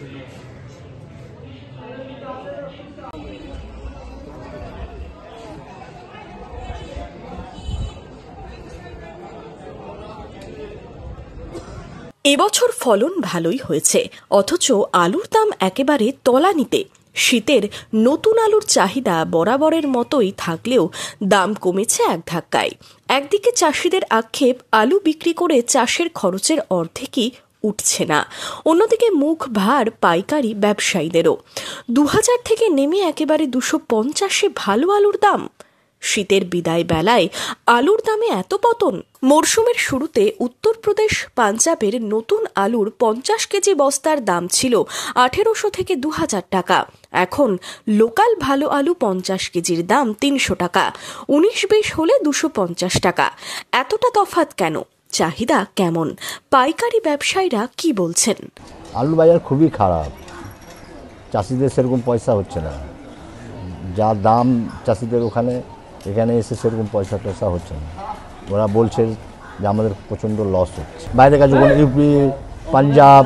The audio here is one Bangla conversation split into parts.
এবছর ফলন ভালোই হয়েছে, অথচ আলুর দাম একেবারে তলানিতে। শীতের নতুন আলুর চাহিদা বরাবরের মতোই থাকলেও দাম কমেছে এক ধাক্কায়। একদিকে চাষিদের আক্ষেপ, আলু বিক্রি করে চাষের খরচের অর্ধেকই উঠছে না। অন্যদিকে মুখ ভার পাইকারি ব্যবসায়ীদেরও। 2000 থেকে নেমে একেবারে 250-এ ভালো আলুর দাম। শীতের বিদায় বেলায় আলুর দামে এত পতন। মরশুমের শুরুতে উত্তরপ্রদেশ, পাঞ্জাবের নতুন আলুর 50 কেজি বস্তার দাম ছিল 1800 থেকে 2000 টাকা। এখন লোকাল ভালো আলু 50 কেজির দাম 300 টাকা, 19-20 হলে 250 টাকা। এতটা তফাৎ কেন? চাহিদা কেমন? পাইকারি ব্যবসায়ীরা কি বলছেন? আলু বাজার খুবই খারাপ, চাষিদের সেরকম পয়সা হচ্ছে না। যা দাম চাষিদের ওখানে, এখানে এসে সেরকম পয়সা টয়সা হচ্ছে না। ওরা বলছে যে আমাদের প্রচণ্ড লস হচ্ছে। বাইরে কাছে যখন ইউপি, পাঞ্জাব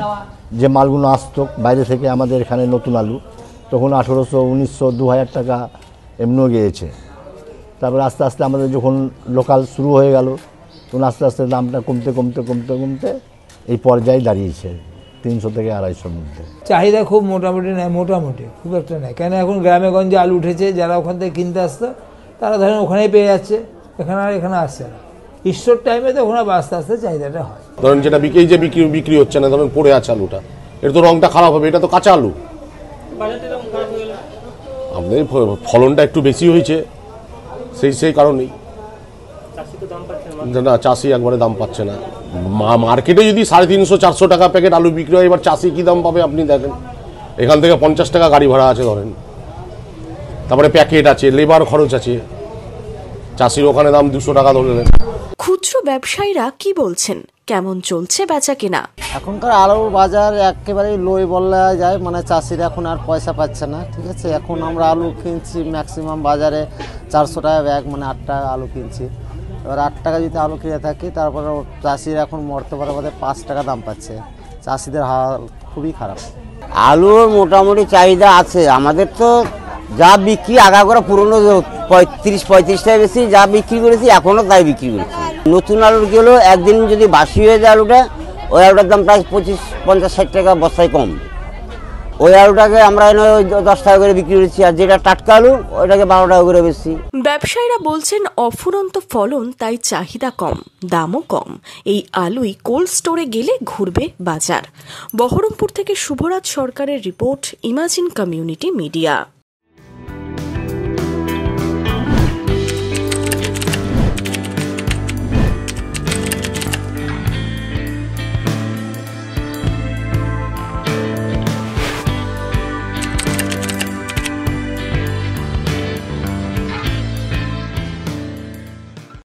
যে মালগুলো আসতো বাইরে থেকে আমাদের এখানে নতুন আলু, তখন 1800, 1900, 2000 টাকা এমনিও গিয়েছে। তারপরে আস্তে আস্তে আমাদের যখন লোকাল শুরু হয়ে গেল, তখন আস্তে আস্তে দামটা কমতে কমতে কমতে কমতে এই পর্যায়ে দাঁড়িয়েছে 300 থেকে 250-এর মধ্যে। চাহিদা খুব মোটামুটি নেয়, মোটামুটি খুব একটা নেয়। কেন এখন গ্রামে গঞ্জে আলু উঠেছে, যারা ওখান থেকে কিনতে আসতো তারা ধরেন ওখানেই পেয়ে যাচ্ছে, এখানে আসছে না। ঈশ্বর টাইমে তো ওখানে আস্তে আস্তে চাহিদাটা হয়। ধরেন যেটা বিক্রি হচ্ছে না, ধরেন পড়ে আছে আলুটা, এর তো রংটা খারাপ হবে, এটা তো কাঁচা আলু। আমাদের ফলনটা একটু বেশি হয়েছে, সেই কারণেই না চাষি একবারে দাম পাচ্ছে না। মার্কেটে যদি 350-400 টাকা প্যাকেট আলু বিক্রি হয়, এবার চাষি কি দাম পাবে আপনি দেখেন। এখান থেকে 50 টাকা গাড়ি ভাড়া আছে ধরেন, তারপরে প্যাকেট আছে, লেবার খরচ আছে, চাষির ওখানে দাম 200 টাকা ধরলেন। খুচরো ব্যবসায়ীরা কি বলছেন? কেমন চলছে বেচা কেনা? এখনকার আলুর বাজার একেবারেই লোই বলা যায়, মানে চাষিরা এখন আর পয়সা পাচ্ছে না। ঠিক আছে, এখন আমরা আলু কিনছি ম্যাক্সিমাম বাজারে 400 টাকা ব্যাগ, মানে 8 টাকা আলু কিনছি। এবার 8 টাকা যদি আলু কিনে থাকি, তারপরে চাষিরা এখন মরতে পারে 5 টাকা দাম পাচ্ছে। চাষিদের হাল খুবই খারাপ। আলুর মোটামুটি চাহিদা আছে। আমাদের তো যা বিক্রি আগা করে পুরনো 35-35 টাকা বেশি যা বিক্রি করেছি, এখনও তাই বিক্রি করেছি। নতুন আলুর কিলো একদিন যদি বাসি হয়ে যায় আলুটা, ওই আলুটার দাম প্রায় 25-50-60 টাকা বস্তায় কম। ওই আলুটাকে আমরা 10 টাকা করে বিক্রি করেছি, আর যেটা টাটকা আলু ওইটাকে 12 টাকা করে বেশি। ব্যবসায়ীরা বলছেন অফুরন্ত ফলন, তাই চাহিদা কম, দামও কম। এই আলুই কোল্ড স্টোরে গেলে ঘুরবে বাজার। বহরমপুর থেকে শুভরাজ সরকারের রিপোর্ট, ইমাজিন কমিউনিটি মিডিয়া।